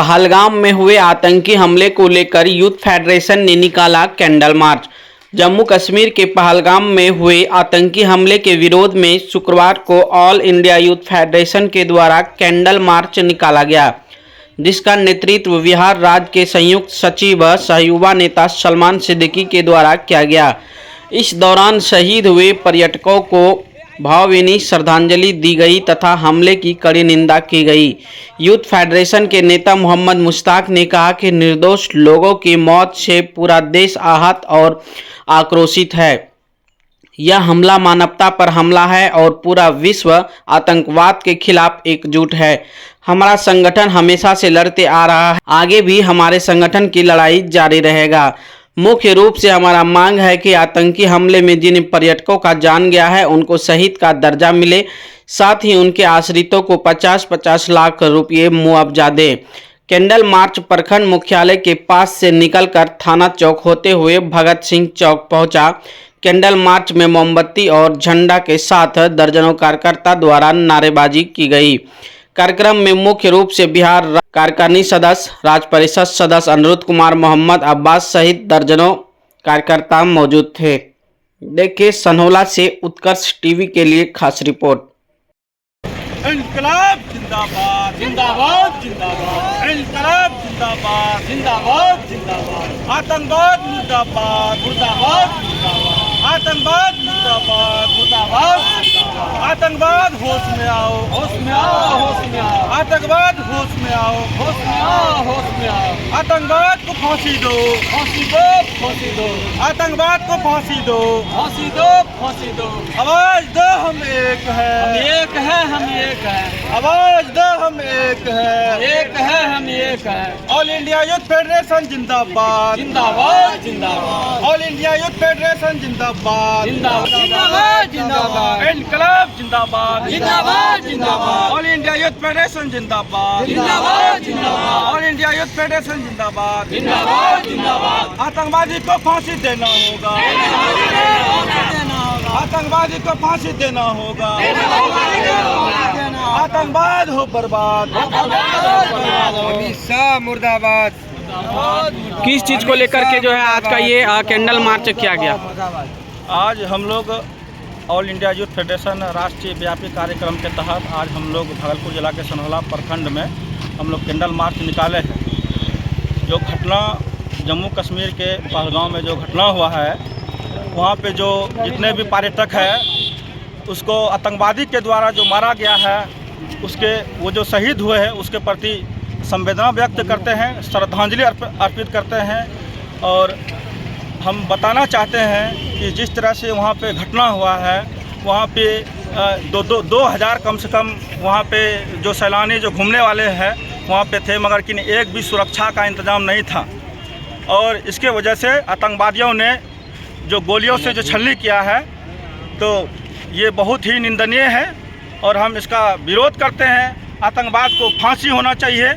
पहलगाम में हुए आतंकी हमले को लेकर यूथ फेडरेशन ने निकाला कैंडल मार्च। जम्मू कश्मीर के पहलगाम में हुए आतंकी हमले के विरोध में शुक्रवार को ऑल इंडिया यूथ फेडरेशन के द्वारा कैंडल मार्च निकाला गया, जिसका नेतृत्व बिहार राज्य के संयुक्त सचिव व सहयुवा नेता सलमान सिद्दीकी के द्वारा किया गया। इस दौरान शहीद हुए पर्यटकों को भावभीनी श्रद्धांजलि दी गई तथा हमले की कड़ी निंदा की गई। यूथ फेडरेशन के नेता मोहम्मद मुश्ताक ने कहा कि निर्दोष लोगों की मौत से पूरा देश आहत और आक्रोशित है। यह हमला मानवता पर हमला है और पूरा विश्व आतंकवाद के खिलाफ एकजुट है। हमारा संगठन हमेशा से लड़ते आ रहा है, आगे भी हमारे संगठन की लड़ाई जारी रहेगा। मुख्य रूप से हमारा मांग है कि आतंकी हमले में जिन पर्यटकों का जान गया है उनको शहीद का दर्जा मिले, साथ ही उनके आश्रितों को 50-50 लाख रुपये मुआवजा दे। कैंडल मार्च प्रखंड मुख्यालय के पास से निकलकर थाना चौक होते हुए भगत सिंह चौक पहुंचा। कैंडल मार्च में मोमबत्ती और झंडा के साथ दर्जनों कार्यकर्ता द्वारा नारेबाजी की गई। कार्यक्रम में मुख्य रूप से बिहार कार्यकारिणी सदस्य, राज्य परिषद सदस्य अनिरुद्ध कुमार, मोहम्मद अब्बास सहित दर्जनों कार्यकर्ता मौजूद थे। देखिए सनहोला से उत्कर्ष टीवी के लिए खास रिपोर्ट। इनकलाब जिंदाबाद जिंदाबाद जिंदाबाद, इनकलाब जिंदाबाद जिंदाबाद जिंदाबाद, आतंकवाद मुर्दाबाद मुर्दाबाद मुर्दाबाद, आतंकवाद मुर्दाबाद मुर्दाबाद, आतंकवाद होश में आओ होश में आओ होश में आओ, आतंकवाद होश में आओ होश में आओ होश में आओ, आतंकवाद को फांसी दो फांसी दो फांसी दो, आतंकवाद को फांसी दो फांसी दो फांसी दो। आवाज दो हम एक है हम एक है हम एक है, आवाज दो हम एक है हम एक है। ऑल इंडिया यूथ फेडरेशन जिंदाबाद जिंदाबाद जिंदाबाद, ऑल इंडिया यूथ फेडरेशन जिंदाबाद जिंदाबाद जिंदाबाद, इनकलाब जिंदाबाद जिंदाबाद जिंदाबाद, ऑल इंडिया यूथ फेडरेशन जिंदाबाद जिंदाबाद जिंदाबाद, ऑल इंडिया यूथ फेडरेशन जिंदाबाद जिंदाबाद जिंदाबाद। आतंकवादी को फांसी देना होगा, आतंकवादी को फांसी देना होगा, आतंकवाद हो बर्बाद मुर्दाबाद। किस चीज को लेकर के जो है आज का ये कैंडल मार्च किया गया? आज हम लोग ऑल इंडिया यूथ फेडरेशन राष्ट्रीय व्यापी कार्यक्रम के तहत आज हम लोग भागलपुर जिला के सनहोला प्रखंड में हम लोग कैंडल मार्च निकाले हैं। जो घटना जम्मू कश्मीर के पहलगाम में जो घटना हुआ है, वहाँ पे जो जितने भी पर्यटक हैं उसको आतंकवादी के द्वारा जो मारा गया है, उसके वो जो शहीद हुए हैं उसके प्रति संवेदना व्यक्त करते हैं, श्रद्धांजलि अर्पित करते हैं। और हम बताना चाहते हैं कि जिस तरह से वहाँ पे घटना हुआ है, वहाँ पे 2000 कम से कम वहाँ पे जो सैलानी जो घूमने वाले हैं वहाँ पे थे, मगर कि एक भी सुरक्षा का इंतज़ाम नहीं था। और इसके वजह से आतंकवादियों ने जो गोलियों से जो छलनी किया है, तो ये बहुत ही निंदनीय है और हम इसका विरोध करते हैं। आतंकवाद को फांसी होना चाहिए,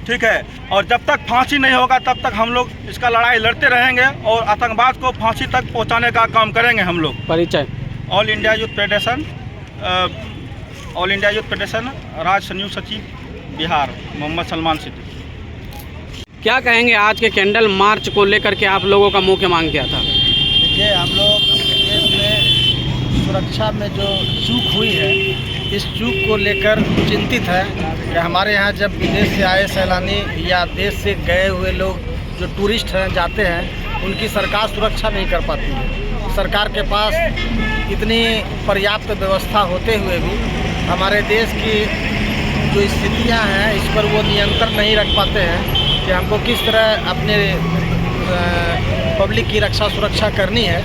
ठीक है, और जब तक फांसी नहीं होगा तब तक हम लोग इसका लड़ाई लड़ते रहेंगे और आतंकवाद को फांसी तक पहुंचाने का काम करेंगे हम लोग। परिचय all India youth federation, all India youth federation राज्य संयुक्त सचिव बिहार मोहम्मद सलमान सिद्दीकी। क्या कहेंगे आज के कैंडल मार्च को लेकर के आप लोगों का मुख्य मांग क्या था? देखिए, हम लोग अपने देश में सुरक्षा में जो चूक हुई है, इस चूक को लेकर चिंतित है कि हमारे यहाँ जब विदेश से आए सैलानी या देश से गए हुए लोग जो टूरिस्ट हैं जाते हैं, उनकी सरकार सुरक्षा नहीं कर पाती है। सरकार के पास इतनी पर्याप्त व्यवस्था होते हुए भी हमारे देश की जो स्थितियाँ हैं इस पर वो नियंत्रण नहीं रख पाते हैं कि हमको किस तरह अपने पब्लिक की रक्षा सुरक्षा करनी है।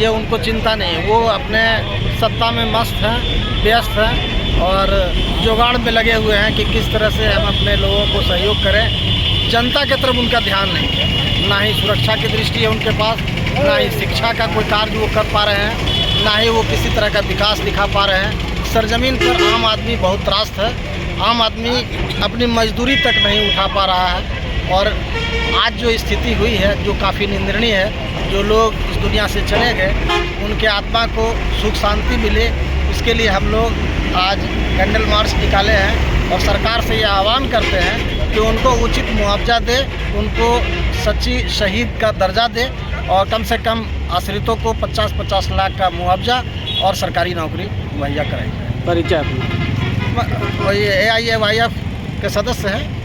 ये उनको चिंता नहीं, वो अपने सत्ता में मस्त हैं, व्यस्त हैं और जुगाड़ में लगे हुए हैं कि किस तरह से हम अपने लोगों को सहयोग करें। जनता की तरफ उनका ध्यान नहीं है, ना ही सुरक्षा की दृष्टि है उनके पास, ना ही शिक्षा का कोई कार्य वो कर पा रहे हैं, ना ही वो किसी तरह का विकास दिखा पा रहे हैं। सरजमीन पर आम आदमी बहुत त्रास्त है, आम आदमी अपनी मजदूरी तक नहीं उठा पा रहा है। और आज जो स्थिति हुई है जो काफ़ी निंदनीय है, जो लोग इस दुनिया से चले गए उनके आत्मा को सुख शांति मिले, इसके लिए हम लोग आज कैंडल मार्च निकाले हैं और सरकार से ये आह्वान करते हैं कि उनको उचित मुआवजा दे, उनको सच्ची शहीद का दर्जा दे और कम से कम आश्रितों को 50-50 लाख का मुआवजा और सरकारी नौकरी मुहैया कराई जाए। परिचय अपना। वही AIFIF के सदस्य हैं।